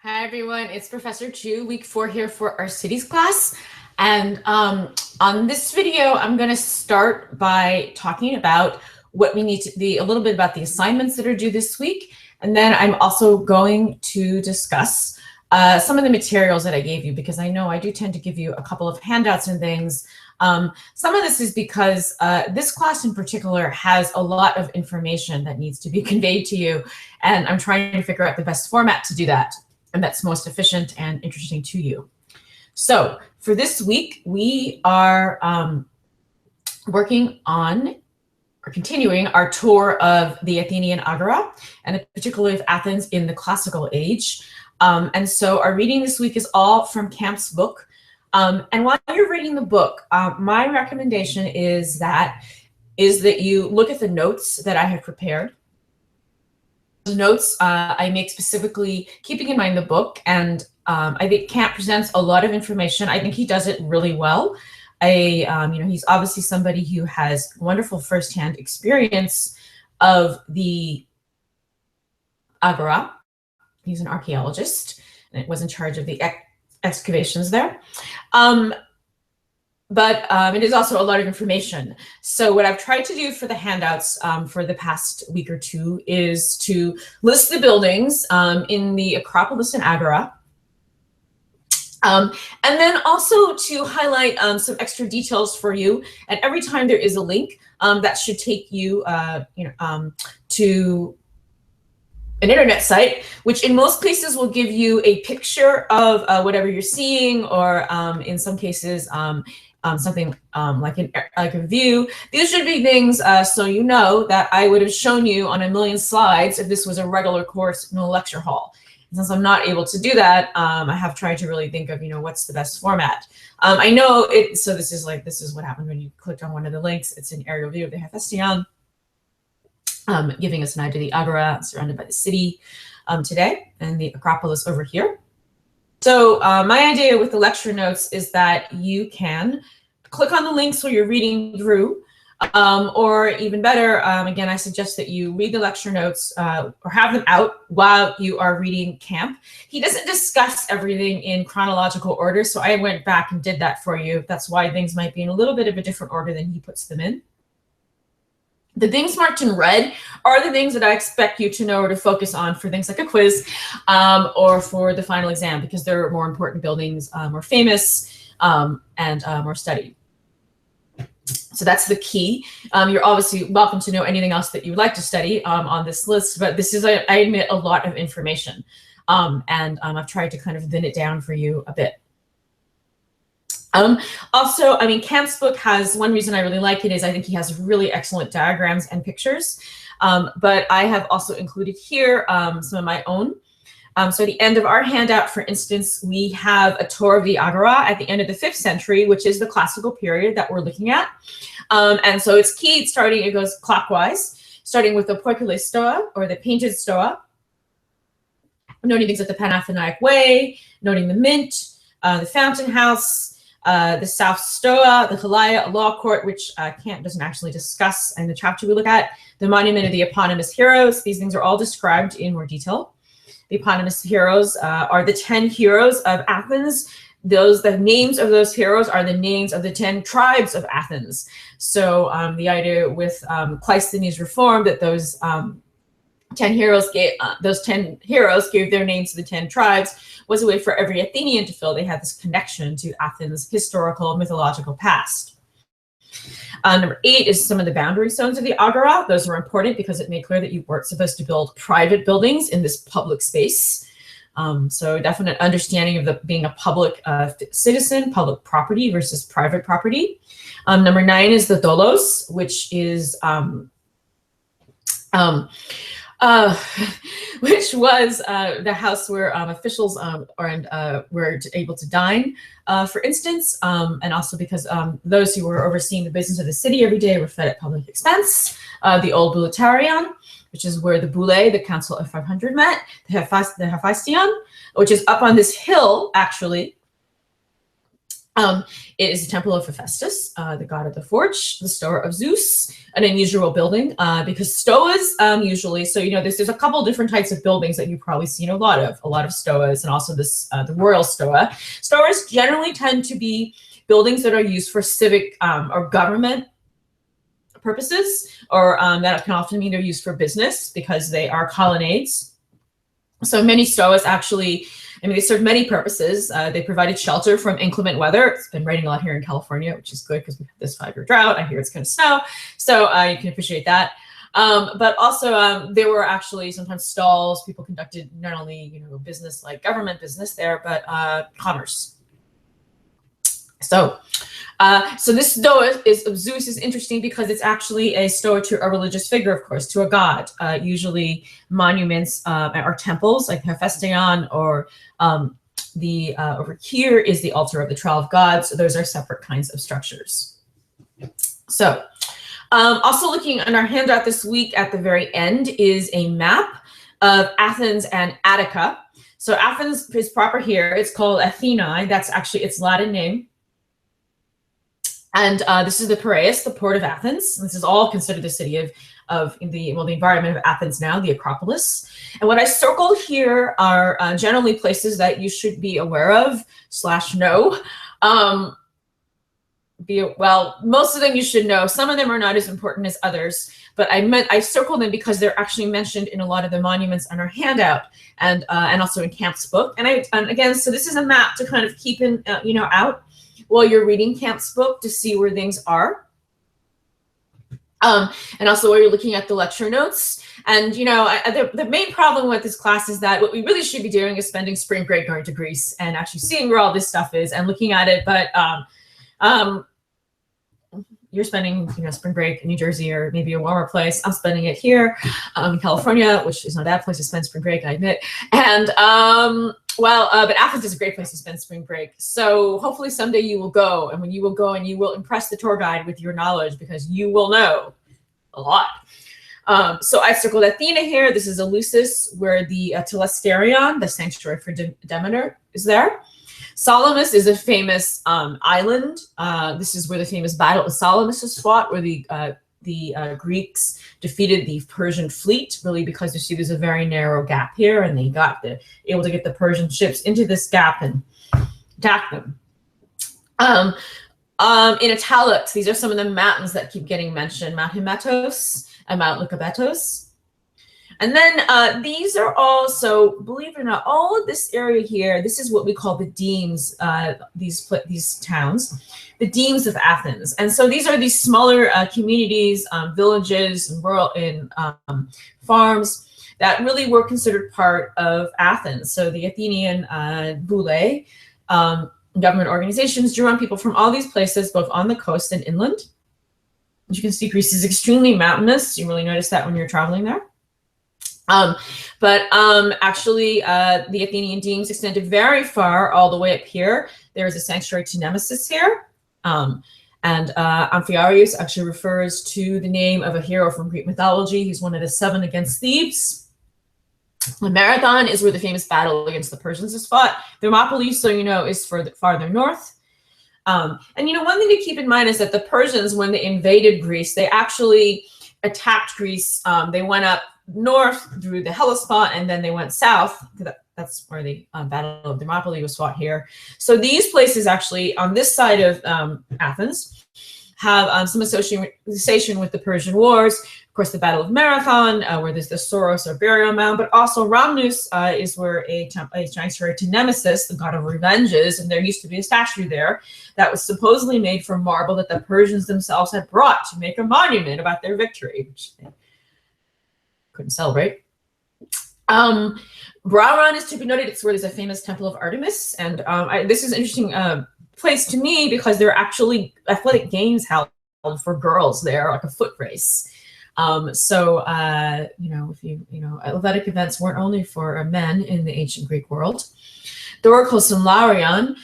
Hi everyone, it's Professor Chu, week 4 here for our cities class. And on this video, I'm going to start by talking about what we need to be a little bit about the assignments that are due this week. And then I'm also going to discuss some of the materials that I gave you, because I know I do tend to give you a couple of handouts and things. Some of this is because this class in particular has a lot of information that needs to be conveyed to you. And I'm trying to figure out the best format to do that, and that's most efficient and interesting to you. So for this week, we are working on or continuing our tour of the Athenian Agora, and particularly of Athens in the classical age. And so our reading this week is all from Camp's book. And while you're reading the book, my recommendation is that you look at the notes that I have prepared. The notes I make specifically keeping in mind the book, and I think Camp presents a lot of information. I think he does it really well. He's obviously somebody who has wonderful firsthand experience of the Agora. He's an archaeologist and was in charge of the excavations there. But it is also a lot of information. So what I've tried to do for the handouts for the past week or two is to list the buildings in the Acropolis and Agora. And then also to highlight some extra details for you. And every time there is a link, that should take you, to an internet site, which in most cases will give you a picture of whatever you're seeing, or in some cases, something like a view. These should be things so you know that I would have shown you on a million slides if this was a regular course in a lecture hall. And since I'm not able to do that, I have tried to really think of, what's the best format. I know it, so this is what happened when you clicked on one of the links. It's an aerial view of the Hephaestus, giving us an idea of the Agora surrounded by the city today, and the Acropolis over here. So my idea with the lecture notes is that you can click on the links while you're reading through, or even better, again, I suggest that you read the lecture notes or have them out while you are reading Camp. He doesn't discuss everything in chronological order, so I went back and did that for you. That's why things might be in a little bit of a different order than he puts them in. The things marked in red are the things that I expect you to know or to focus on for things like a quiz or for the final exam, because they're more important buildings, more famous, and more studied. So that's the key. You're obviously welcome to know anything else that you would like to study on this list, but this is, I admit, a lot of information. And I've tried to kind of thin it down for you a bit. Also, Camp's book has, one reason I really like it is I think he has really excellent diagrams and pictures, but I have also included here some of my own. So at the end of our handout, for instance, we have a tour of the Agora at the end of the 5th century, which is the classical period that we're looking at. And so it's key, it goes clockwise, starting with the Pericles stoa, or the painted stoa, noting things like the Panathenaic Way, noting the Mint, the Fountain House, the South Stoa, the Halia Law Court, which Camp doesn't actually discuss in the chapter we look at, the Monument of the Eponymous Heroes. These things are all described in more detail. The Eponymous Heroes are the 10 heroes of Athens. The names of those heroes are the names of the 10 tribes of Athens. So the idea with Cleisthenes' reform that those 10 heroes gave their names to the 10 tribes was a way for every Athenian to feel they had this connection to Athens' historical, mythological past. Number 8 is some of the boundary zones of the Agora. Those are important because it made clear that you weren't supposed to build private buildings in this public space. So definite understanding of being a public citizen, public property versus private property. Number 9 is the Dolos, which is which was the house where officials were able to dine, for instance, and also because those who were overseeing the business of the city every day were fed at public expense. The old Bouleuterion, which is where the Boule, the Council of 500, met, the Hephaestion, which is up on this hill, actually, It is the temple of Hephaestus, the god of the forge, the stoa of Zeus, an unusual building because stoas usually, so there's a couple different types of buildings that you've probably seen a lot of stoas, and also this the royal stoa. Stoas generally tend to be buildings that are used for civic or government purposes, or that can often mean they're used for business because they are colonnades. So many stoas actually, they serve many purposes. They provided shelter from inclement weather. It's been raining a lot here in California, which is good because we have this 5-year drought. I hear it's going to snow, so you can appreciate that. But also, there were actually sometimes stalls. People conducted not only business like government business there, but commerce. So this stoa of Zeus is interesting because it's actually a stoa to a religious figure, of course, to a god. Usually monuments are temples like Hephaestion, or over here is the altar of the 12 gods. So those are separate kinds of structures. So also looking in our handout this week at the very end is a map of Athens and Attica. So Athens is proper here. It's called Athenae. That's actually its Latin name. And this is the Piraeus, the port of Athens. This is all considered the city of the environment of Athens now, the Acropolis. And what I circled here are generally places that you should be aware of / know. Most of them you should know. Some of them are not as important as others, but I circled them because they're actually mentioned in a lot of the monuments on our handout, and also in Camp's book. And again, so this is a map to kind of keep in out while you're reading Camp's book to see where things are. And also while you're looking at the lecture notes. And, the main problem with this class is that what we really should be doing is spending spring break going to Greece and actually seeing where all this stuff is and looking at it. But you're spending, spring break in New Jersey or maybe a warmer place. I'm spending it here in California, which is not a bad place to spend spring break, I admit. And but Athens is a great place to spend spring break. So hopefully someday you will go, and when you will go, and you will impress the tour guide with your knowledge because you will know a lot. So I circled Athena here. This is Eleusis, where the Telesterion, the sanctuary for Demeter, is there. Salamis is a famous island. This is where the famous battle of Salamis is fought, where the Greeks defeated the Persian fleet, really because you see there's a very narrow gap here, and they got able to get the Persian ships into this gap and attack them. In italics, these are some of the mountains that keep getting mentioned: Mount Hymettos and Mount Lycabettos. And then these are also, believe it or not, all of this area here, this is what we call the demes, these towns, the demes of Athens. And so these are these smaller communities, villages, and rural farms that really were considered part of Athens. So the Athenian boule, government organizations, drew on people from all these places, both on the coast and inland. As you can see, Greece is extremely mountainous. You really notice that when you're traveling there. Actually, the Athenian demes extended very far, all the way up here. There is a sanctuary to Nemesis here. Amphiaraus actually refers to the name of a hero from Greek mythology. He's one of the 7 against Thebes. The Marathon is where the famous battle against the Persians is fought. Thermopylae, so is farther north. One thing to keep in mind is that the Persians, when they invaded Greece, they actually attacked Greece. They went up north through the Hellespont, and then they went south. That's where the Battle of Thermopylae was fought here. So these places actually on this side of Athens have some association with the Persian Wars. Of course, the Battle of Marathon, where there's the Soros or burial mound, but also Rhamnus is where a sanctuary to Nemesis, the god of revenge, is, and there used to be a statue there that was supposedly made from marble that the Persians themselves had brought to make a monument about their victory, which they couldn't celebrate. Brauron is to be noted. It's where there's a famous temple of Artemis, and this is an interesting place to me because there are actually athletic games held for girls there, like a foot race. Athletic events weren't only for men in the ancient Greek world. Doricos and Laurion.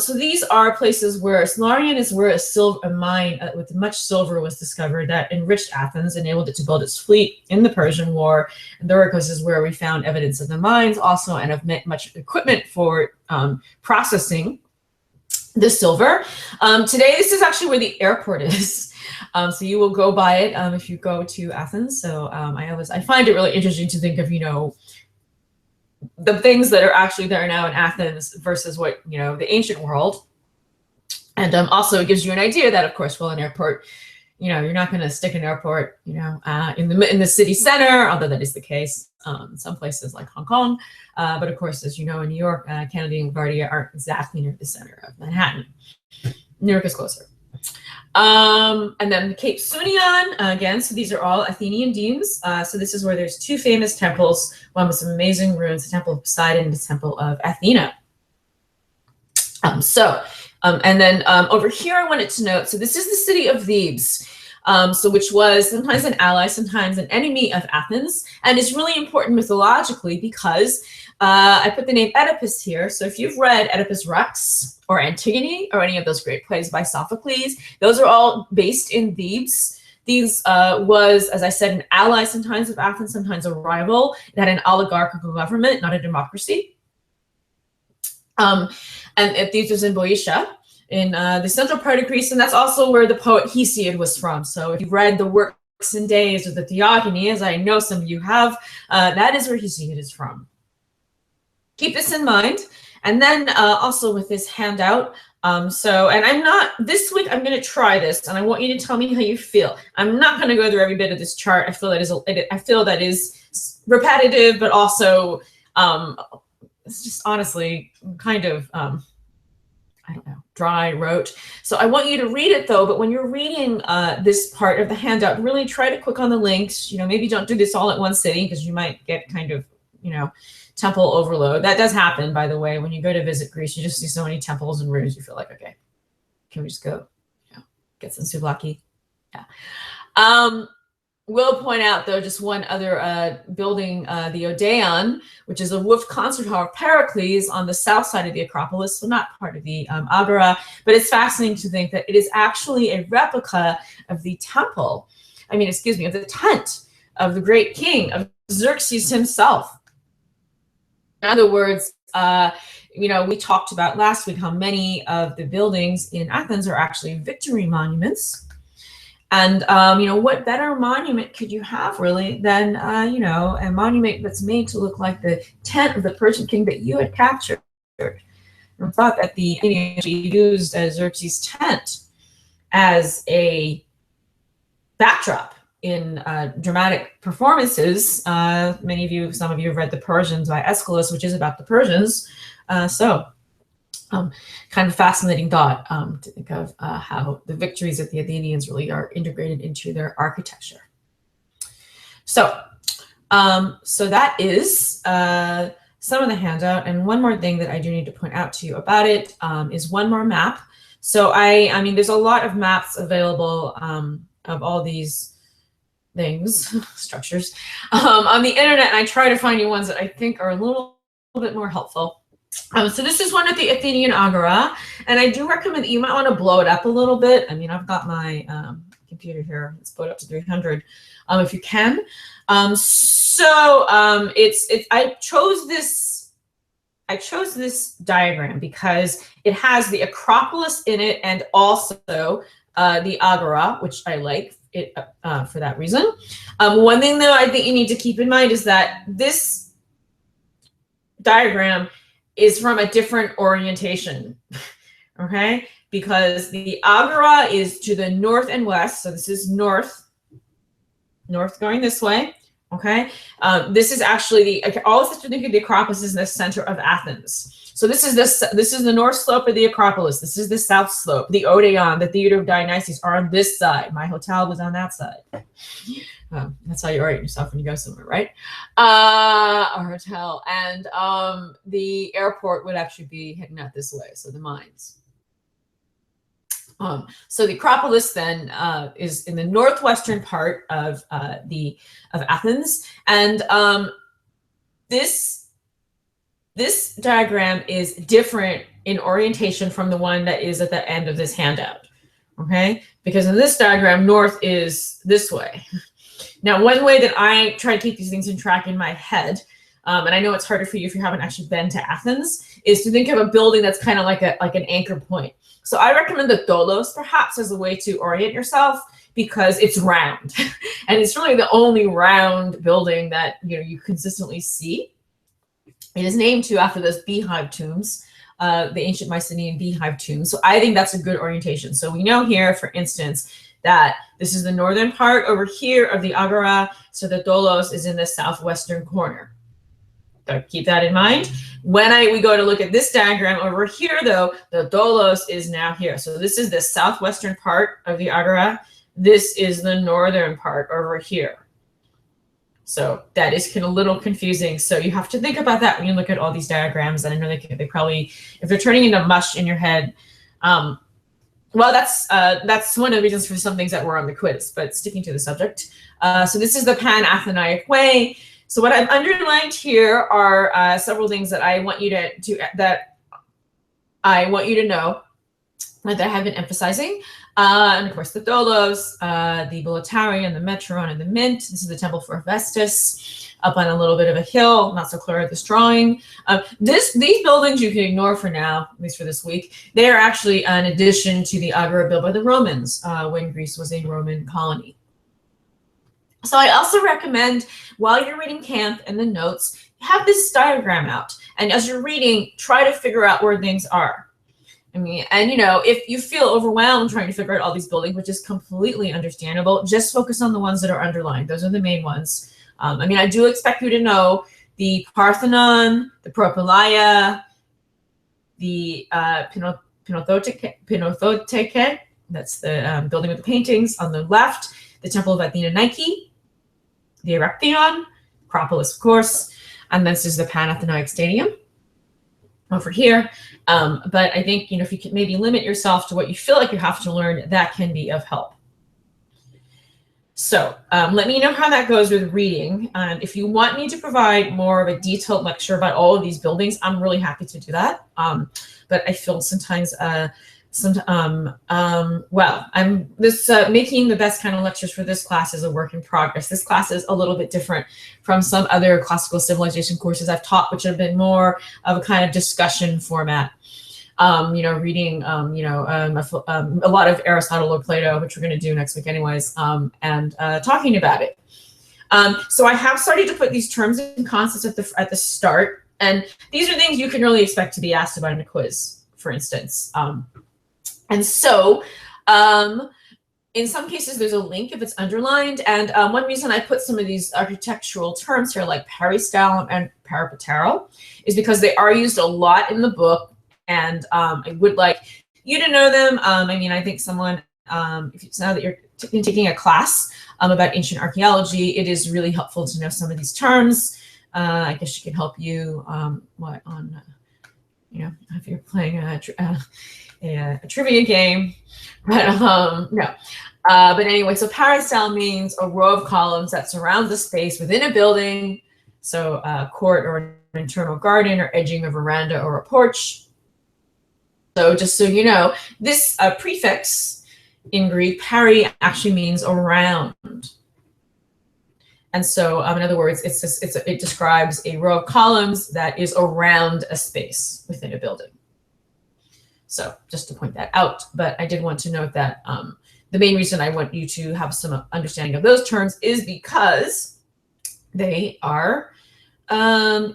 So these are places where Laurion is where a mine with much silver was discovered that enriched Athens, enabled it to build its fleet in the Persian War. And Doricos is where we found evidence of the mines also, and of much equipment for processing the silver. Today, this is actually where the airport is. So you will go by it if you go to Athens. So I find it really interesting to think of, you know, the things that are actually there now in Athens versus what, you know, the ancient world. And also it gives you an idea that, of course, well, an airport, you know, you're not going to stick an airport, you know, in the city center, although that is the case in some places like Hong Kong. But of course, as you know, in New York, Kennedy and LaGuardia aren't exactly near the center of Manhattan. New York is closer. And then Cape Sunion, again, so these are all Athenian demes. So this is where there's two famous temples, one with some amazing ruins, the Temple of Poseidon and the Temple of Athena. And then over here, I wanted to note, so this is the city of Thebes, which was sometimes an ally, sometimes an enemy of Athens, and is really important mythologically because I put the name Oedipus here. So if you've read Oedipus Rex or Antigone or any of those great plays by Sophocles, those are all based in Thebes. Thebes was, as I said, an ally sometimes of Athens, sometimes a rival. It had an oligarchical government, not a democracy. And Thebes was in Boeotia, in the central part of Greece, and that's also where the poet Hesiod was from. So if you've read the Works and Days or the Theogony, as I know some of you have, that is where Hesiod is from. Keep this in mind. And then also with this handout, this week I'm going to try this, and I want you to tell me how you feel. I'm not going to go through every bit of this chart. I feel that is repetitive, but also it's just honestly kind of I don't know, dry, rote. So I want you to read it though, but when you're reading this part of the handout, really try to click on the links. You know, maybe don't do this all at one sitting because you might get kind of, you know, temple overload. That does happen, by the way. When you go to visit Greece, you just see so many temples and ruins, you feel like, okay, can we just go, you know, get some souvlaki? Yeah. Will point out, though, just one other building, the Odeon, which is a roof concert hall of Pericles on the south side of the Acropolis, so not part of the Agora, but it's fascinating to think that it is actually a replica of the temple, of the tent of the great king, of Xerxes himself. In other words, you know, we talked about last week how many of the buildings in Athens are actually victory monuments. And, you know, what better monument could you have really than, you know, a monument that's made to look like the tent of the Persian king that you had captured. And thought that the Athenians used Xerxes' tent as a backdrop in dramatic performances. Some of you have read The Persians by Aeschylus, which is about the Persians. Kind of fascinating thought to think of how the victories of the Athenians really are integrated into their architecture. So that is some of the handout. And one more thing that I do need to point out to you about it is one more map. So I mean, there's a lot of maps available of all these things, structures, on the internet. And I try to find you ones that I think are a little bit more helpful. So this is one of the Athenian Agora, and I do recommend that you might want to blow it up a little bit. I mean, I've got my computer here. Let's blow it up to 300 if you can. I chose this diagram because it has the Acropolis in it and also the Agora, which I like it for that reason. One thing though I think you need to keep in mind is that this diagram is from a different orientation, okay? Because the Agora is to the north and west, so this is north going this way, okay? This is actually all of the Acropolis is in the center of Athens. So this is the north slope of the Acropolis. This is the south slope. The Odeon, the Theater of Dionysus are on this side. My hotel was on that side. That's how you orient yourself when you go somewhere, right? A hotel. And the airport would actually be heading out this way, so the mines. So the Acropolis then is in the northwestern part of Athens, and this diagram is different in orientation from the one that is at the end of this handout. Okay, because in this diagram, north is this way. Now, one way that I try to keep these things in track in my head and I know it's harder for you if you haven't actually been to Athens, is to think of a building that's kind of like an anchor point. So I recommend the Tholos perhaps as a way to orient yourself, because it's round and it's really the only round building that you consistently see. It is named too after those beehive tombs, the ancient Mycenaean beehive tombs. So I think that's a good orientation. So we know here, for instance, that this is the northern part over here of the Agora. So the Tholos is in the southwestern corner. So keep that in mind. When we go to look at this diagram over here, though, the Tholos is now here. So this is the southwestern part of the Agora. This is the northern part over here. So that is a little confusing. So you have to think about that when you look at all these diagrams. And I know they probably, if they're turning into mush in your head, well, that's one of the reasons for some things that were on the quiz, but sticking to the subject. So this is the Pan-Athenaic way. So what I've underlined here are several things that I want you to know, that I have been emphasizing. And of course, the Tholos, the Boletarion, the Metron, and the Mint. This is the temple for Hephaestus, up on a little bit of a hill. Not so clear at this drawing. These buildings you can ignore for now, at least for this week. They are actually an addition to the Agora built by the Romans when Greece was a Roman colony. So I also recommend, while you're reading camp and the notes, have this diagram out. And as you're reading, try to figure out where things are. I mean, and if you feel overwhelmed trying to figure out all these buildings, which is completely understandable, just focus on the ones that are underlined. Those are the main ones. I mean, I do expect you to know the Parthenon, the Propylaea, the Pinothoteke, that's the building with the paintings on the left, the Temple of Athena Nike, the Erechtheion, Acropolis, of course, and this is the Pan-Athenaic Stadium over here. But I think, if you can maybe limit yourself to what you feel like you have to learn, that can be of help. So let me know how that goes with reading. If you want me to provide more of a detailed lecture about all of these buildings, I'm really happy to do that. But I feel sometimes, making the best kind of lectures for this class is a work in progress. This class is a little bit different from some other classical civilization courses I've taught, which have been more of a kind of discussion format. Reading, a lot of Aristotle or Plato, which we're going to do next week anyways, and talking about it. So I have started to put these terms and concepts at the start, and these are things you can really expect to be asked about in a quiz, for instance. And so in some cases, there's a link if it's underlined. And one reason I put some of these architectural terms here, like peristyle and peripateral, is because they are used a lot in the book. And I would like you to know them. I mean, I think someone, if it's now that you're taking a class about ancient archaeology, it is really helpful to know some of these terms. I guess she can help you if you're playing a trivia game. But no. But anyway, so peristyle means a row of columns that surround the space within a building. So a court or an internal garden or edging a veranda or a porch. So just so you know, this prefix in Greek, peri, actually means around. And so, in other words, it describes a row of columns that is around a space within a building. So just to point that out, but I did want to note that the main reason I want you to have some understanding of those terms is because they are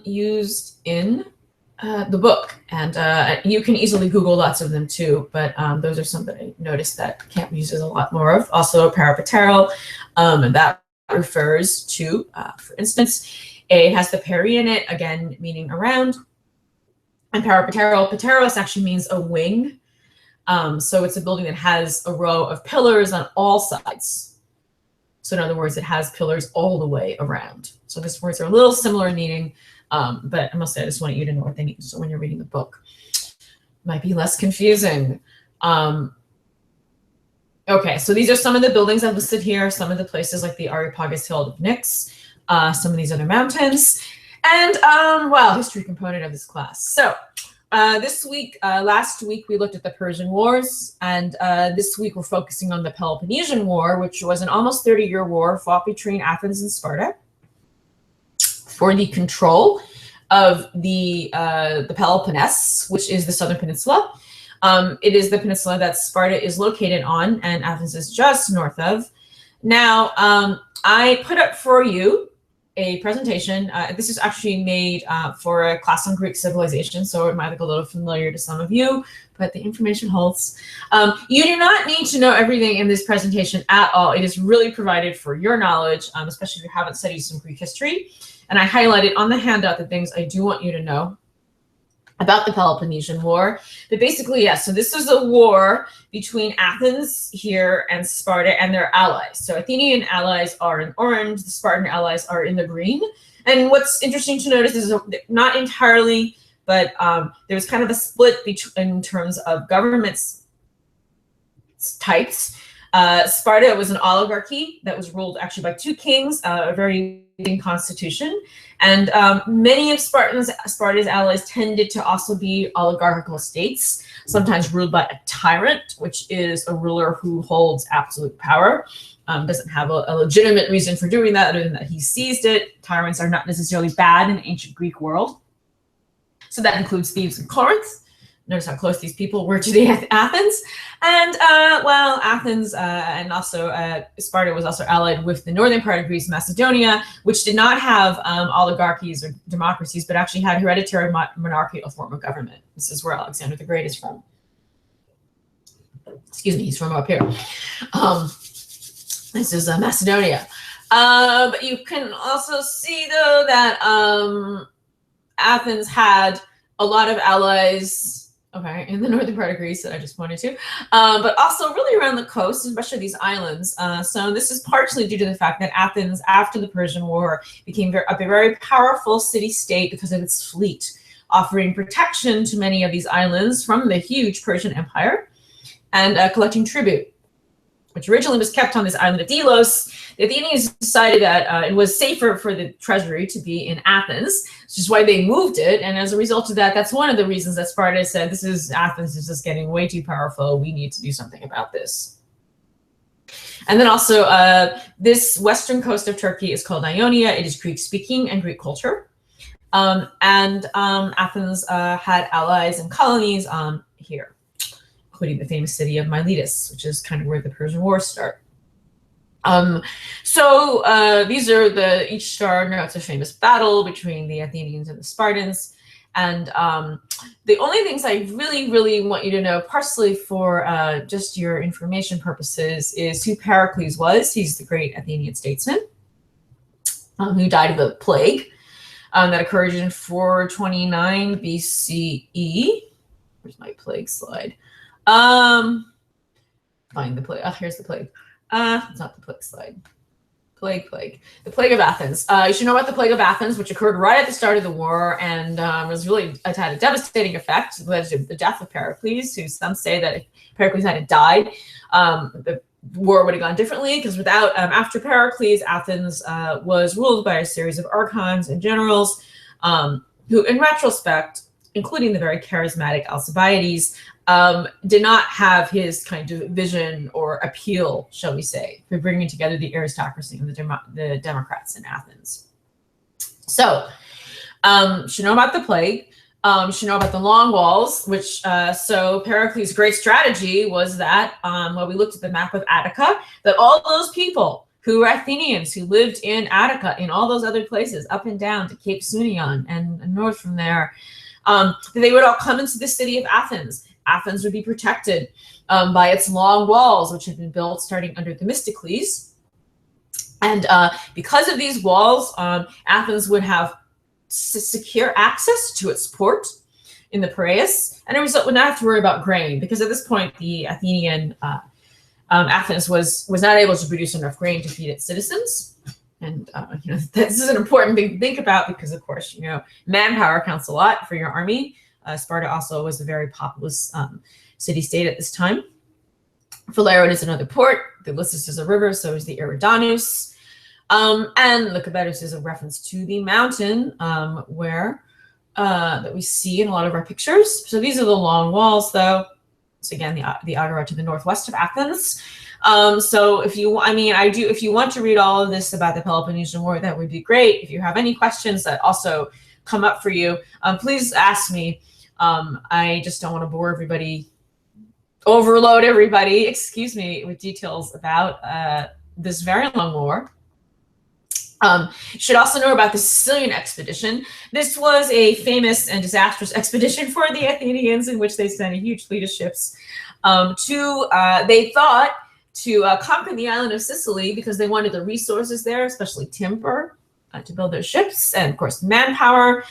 used in the book, and you can easily Google lots of them too, but those are some that I noticed that camp uses a lot more of. Also peripateral, and that refers to, for instance, it has the peri in it, again meaning around, and peripateral, pateros actually means a wing. So it's a building that has a row of pillars on all sides. So in other words, it has pillars all the way around. So these words are a little similar in meaning. But I must say, I just want you to know what they mean. So when you're reading the book, it might be less confusing. Okay, so these are some of the buildings I've listed here, some of the places like the Areopagus Hill of Nyx, some of these other mountains, and history component of this class. So this week, last week we looked at the Persian Wars, and this week we're focusing on the Peloponnesian War, which was an almost 30-year war fought between Athens and Sparta. for the control of the Peloponnese, which is the southern peninsula. It is the peninsula that Sparta is located on, and Athens is just north of. Now, I put up for you a presentation. This is actually made for a class on Greek civilization, so it might look a little familiar to some of you, but the information holds. You do not need to know everything in this presentation at all. It is really provided for your knowledge, especially if you haven't studied some Greek history. And I highlighted on the handout the things I do want you to know about the Peloponnesian War. But basically, yes, so this is a war between Athens here and Sparta and their allies. So Athenian allies are in orange, the Spartan allies are in the green. And what's interesting to notice is not entirely, but there was kind of a split in terms of governments types. Sparta was an oligarchy that was ruled actually by two kings, a very constitution, and many of Sparta's allies tended to also be oligarchical states, sometimes ruled by a tyrant, which is a ruler who holds absolute power, doesn't have a legitimate reason for doing that other than that he seized it. Tyrants are not necessarily bad in the ancient Greek world. So that includes Thieves and Corinth. Notice how close these people were to the Athens. And well, Athens and also Sparta was also allied with the northern part of Greece, Macedonia, which did not have oligarchies or democracies, but actually had hereditary monarchical form of government. This is where Alexander the Great is from. Excuse me, he's from up here. This is Macedonia. But you can also see, though, that Athens had a lot of allies, okay, in the northern part of Greece that I just pointed to, but also really around the coast, especially these islands. So this is partially due to the fact that Athens, after the Persian War, became a very powerful city-state because of its fleet, offering protection to many of these islands from the huge Persian Empire and collecting tribute, which originally was kept on this island of Delos. The Athenians decided that it was safer for the treasury to be in Athens, which is why they moved it. And as a result of that, that's one of the reasons that Sparta said, Athens is just getting way too powerful. We need to do something about this. And then also this western coast of Turkey is called Ionia. It is Greek speaking and Greek culture. Athens had allies and colonies here, including the famous city of Miletus, which is kind of where the Persian Wars start. These are each star notes a famous battle between the Athenians and the Spartans. And the only things I really, really want you to know, partially for just your information purposes, is who Pericles was. He's the great Athenian statesman who died of a plague that occurred in 429 BCE. Where's my plague slide? Find the plague. Oh, here's the plague. It's not the plague slide. Plague. The Plague of Athens. You should know about the Plague of Athens, which occurred right at the start of the war and was really had a devastating effect. It led to the death of Pericles, who some say that if Pericles hadn't died, the war would have gone differently, because after Pericles, Athens was ruled by a series of archons and generals who, in retrospect, including the very charismatic Alcibiades, did not have his kind of vision or appeal, shall we say, for bringing together the aristocracy and the democrats in Athens. So, should know about the plague. Should know about the long walls, which, so Pericles' great strategy was that, when we looked at the map of Attica, that all those people who were Athenians who lived in Attica, in all those other places, up and down to Cape Sunion and north from there, they would all come into the city of Athens. Athens would be protected by its long walls, which had been built starting under Themistocles. And because of these walls, Athens would have secure access to its port in the Piraeus, and a result would not have to worry about grain, because at this point the Athenian Athens was not able to produce enough grain to feed its citizens. And this is an important thing to think about, because of course manpower counts a lot for your army. Sparta also was a very populous city-state at this time. Phaleron is another port. The Lissus is a river, so is the Eridanus. And Lycabettus is a reference to the mountain where that we see in a lot of our pictures. So these are the long walls, though. So again, the Agora to the northwest of Athens. So if you, if you want to read all of this about the Peloponnesian War, that would be great. If you have any questions that also come up for you, please ask me. I just don't want to bore everybody, overload everybody, excuse me, with details about this very long war. You should also know about the Sicilian Expedition. This was a famous and disastrous expedition for the Athenians, in which they sent a huge fleet of ships they thought, to conquer the island of Sicily, because they wanted the resources there, especially timber, to build their ships, and of course manpower.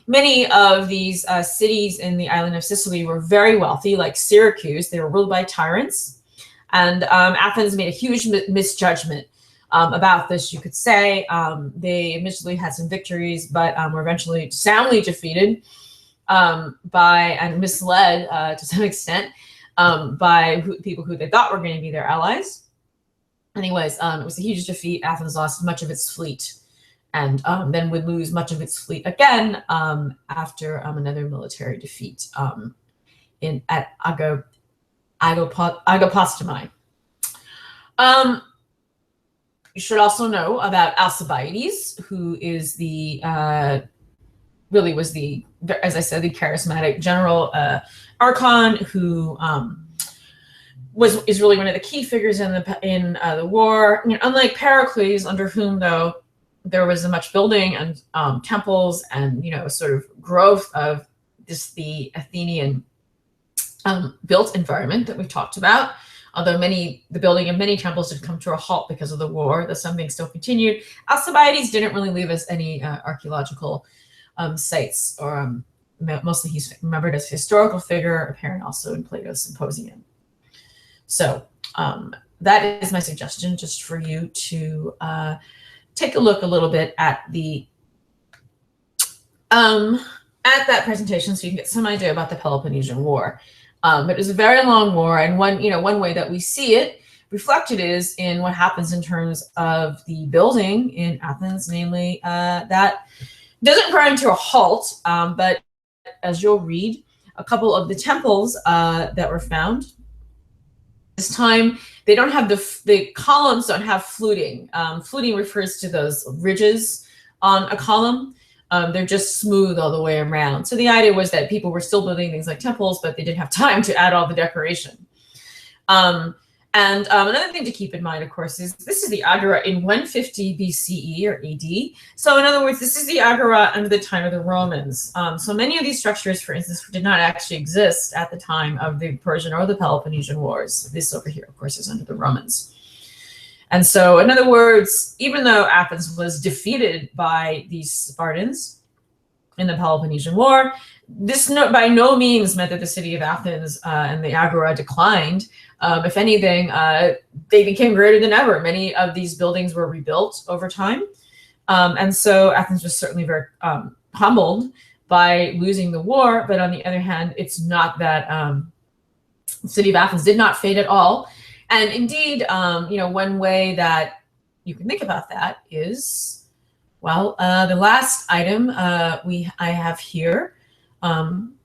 Many of these cities in the island of Sicily were very wealthy, like Syracuse. They were ruled by tyrants, and Athens made a huge misjudgment about this, you could say. They initially had some victories, but were eventually soundly defeated and misled to some extent by people who they thought were going to be their allies. Anyways, it was a huge defeat. Athens lost much of its fleet, and then would lose much of its fleet again after another military defeat at Agopostami. You should also know about Alcibiades, who is really was as I said, the charismatic general archon, who is really one of the key figures in the war. Unlike Pericles, under whom though there was a much building and temples and sort of growth of the Athenian built environment that we've talked about. Although the building of many temples did come to a halt because of the war, though some things still continued. Alcibiades didn't really leave us any archaeological sites, or mostly he's remembered as a historical figure, apparent also in Plato's Symposium. So that is my suggestion, just for you to take a look a little bit at that presentation, so you can get some idea about the Peloponnesian War. It was a very long war, and one way that we see it reflected is in what happens in terms of the building in Athens, namely that doesn't grind to a halt, but as you'll read, a couple of the temples that were found this time, they don't have the columns don't have fluting. Fluting refers to those ridges on a column. They're just smooth all the way around. So the idea was that people were still building things like temples, but they didn't have time to add all the decoration. Another thing to keep in mind, of course, is this is the Agora in 150 BCE or AD. So in other words, this is the Agora under the time of the Romans. So many of these structures, for instance, did not actually exist at the time of the Persian or the Peloponnesian Wars. This over here, of course, is under the Romans. And so, in other words, even though Athens was defeated by these Spartans in the Peloponnesian War, this by no means meant that the city of Athens and the Agora declined. If anything, they became greater than ever. Many of these buildings were rebuilt over time. And so Athens was certainly very humbled by losing the war. But on the other hand, it's not that the city of Athens did not fade at all. And indeed, one way that you can think about that is, well, the last item I have here on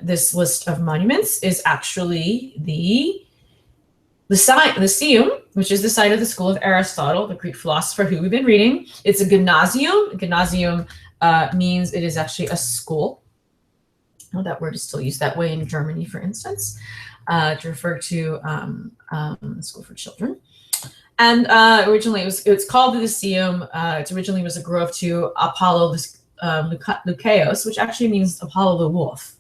this list of monuments is actually the Lyceum, which is the site of the school of Aristotle, the Greek philosopher who we've been reading. It's a gymnasium. Gymnasium means it is actually a school. Well, that word is still used that way in Germany, for instance. To refer to school for children. And originally it's called the Lyceum. It originally was a grove to Apollo Lucaeus, which actually means Apollo the wolf.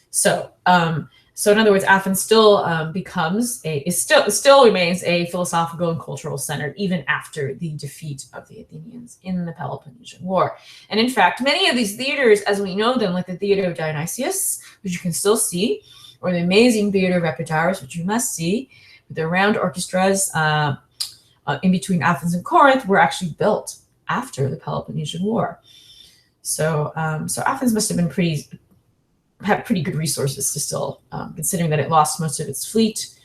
So in other words, Athens still still remains a philosophical and cultural center even after the defeat of the Athenians in the Peloponnesian War. And in fact, many of these theaters, as we know them, like the Theater of Dionysius, which you can still see, or the amazing Theater of Epidaurus, which you must see, with their round orchestras in between Athens and Corinth, were actually built after the Peloponnesian War. So Athens must have had pretty good resources to still, considering that it lost most of its fleet.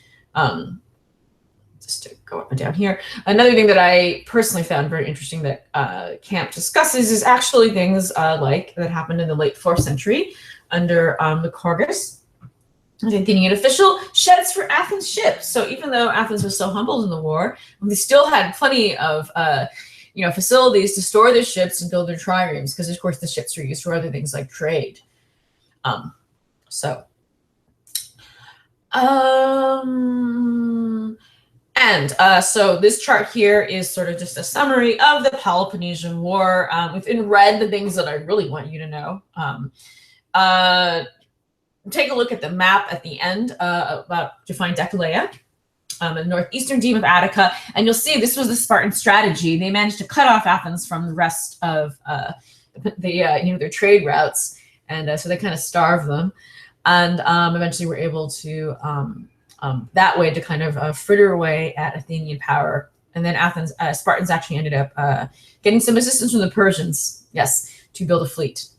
Just to go up and down here. Another thing that I personally found very interesting that Camp discusses is actually things like that happened in the late 4th century under Lycurgus. The Athenian official sheds for Athens ships. So even though Athens was so humbled in the war, they still had plenty of facilities to store their ships and build their triremes, because of course the ships were used for other things like trade. So this chart here is sort of just a summary of the Peloponnesian War. Within red, the things that I really want you to know. Take a look at the map at the end to find Decelea, the northeastern deme of Attica, and you'll see this was the Spartan strategy. They managed to cut off Athens from the rest of their trade routes, and so they kind of starved them, and eventually were able to that way to kind of fritter away at Athenian power. And then Spartans actually ended up getting some assistance from the Persians, yes, to build a fleet.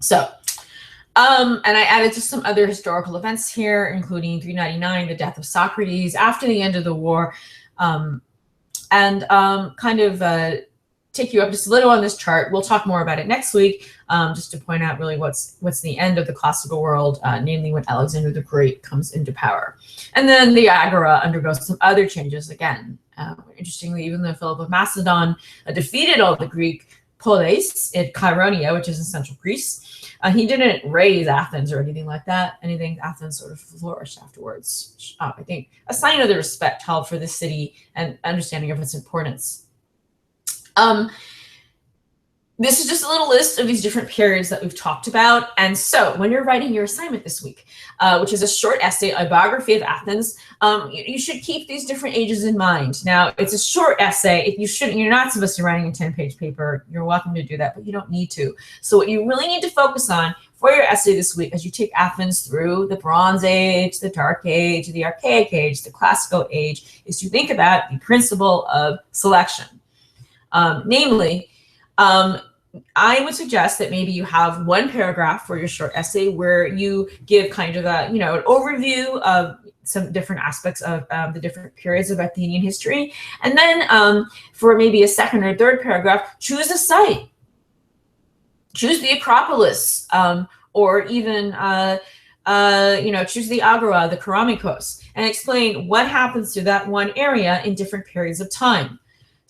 So. And I added just some other historical events here, including 399, the death of Socrates after the end of the war, and kind of take you up just a little on this chart. We'll talk more about it next week, just to point out really what's the end of the classical world, namely when Alexander the Great comes into power. And then the Agora undergoes some other changes again. Interestingly, even though Philip of Macedon defeated all the Greek polis at Chaeronea, which is in central Greece, he didn't raise Athens or anything like that. Athens sort of flourished afterwards. I think a sign of the respect held for the city and understanding of its importance. This is just a little list of these different periods that we've talked about. And so when you're writing your assignment this week, which is a short essay, a biography of Athens, you should keep these different ages in mind. Now, it's a short essay. You're not supposed to be writing a 10-page paper. You're welcome to do that, but you don't need to. So what you really need to focus on for your essay this week as you take Athens through the Bronze Age, the Dark Age, the Archaic Age, the Classical Age, is to think about the principle of selection. Namely, I would suggest that maybe you have one paragraph for your short essay where you give kind of an overview of some different aspects of the different periods of Athenian history. And then for maybe a second or third paragraph, choose a site. Choose the Acropolis, or even choose the Agora, the Keramikos, and explain what happens to that one area in different periods of time.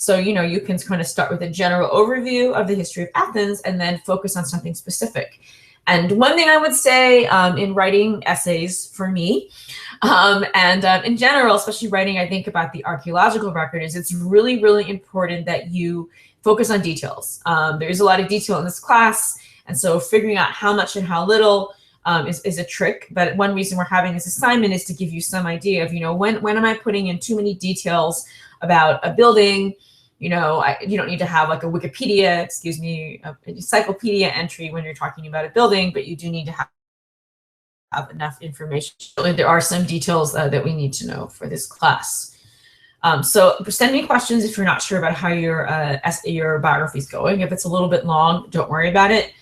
So, you can kind of start with a general overview of the history of Athens and then focus on something specific. And one thing I would say in writing essays for me, and in general, especially writing, I think, about the archaeological record, is it's really, really important that you focus on details. There's a lot of detail in this class, and so figuring out how much and how little is a trick. But one reason we're having this assignment is to give you some idea of, when am I putting in too many details about a building? You don't need to have like a Wikipedia, a encyclopedia entry when you're talking about a building, but you do need to have enough information. There are some details that we need to know for this class. So send me questions if you're not sure about how your biography is going. If it's a little bit long, don't worry about it.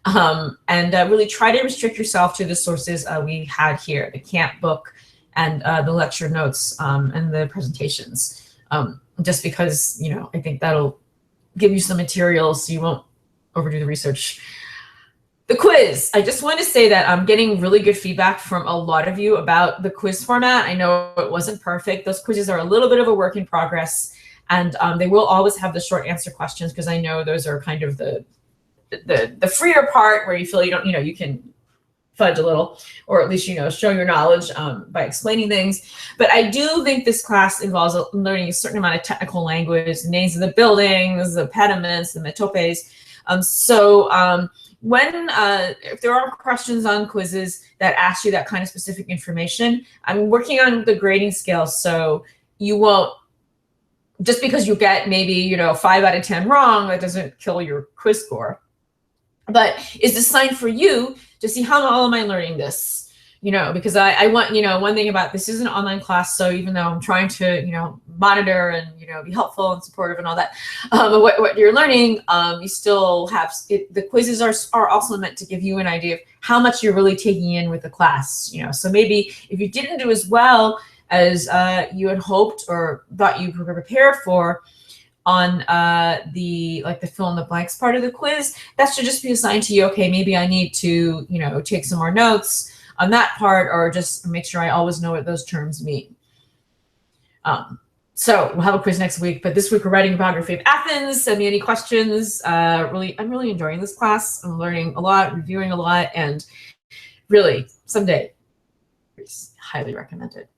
And really try to restrict yourself to the sources we had here, the camp book and the lecture notes and the presentations. Just because, I think that'll give you some materials so you won't overdo the research. The quiz. I just want to say that I'm getting really good feedback from a lot of you about the quiz format. I know it wasn't perfect. Those quizzes are a little bit of a work in progress, and they will always have the short answer questions, because I know those are kind of the freer part where you feel you can fudge a little, or at least, show your knowledge by explaining things. But I do think this class involves learning a certain amount of technical language, the names of the buildings, the pediments, the metopes. If there are questions on quizzes that ask you that kind of specific information, I'm working on the grading scale, so you won't, just because you get maybe 5 out of 10 wrong, that doesn't kill your quiz score. But is this sign for you to see how am I learning this? Because I want, one thing about this is an online class, so even though I'm trying to, monitor and, be helpful and supportive and all that, what you're learning, you still have, the quizzes are also meant to give you an idea of how much you're really taking in with the class, So maybe if you didn't do as well as you had hoped or thought you were prepared for on the fill in the blanks part of the quiz, that should just be assigned to you. Okay, maybe I need to, take some more notes. on that part, or just make sure I always know what those terms mean. So we'll have a quiz next week, but this week we're writing a biography of Athens. Send me any questions. I'm really enjoying this class. I'm learning a lot, reviewing a lot, and really someday, highly recommend it.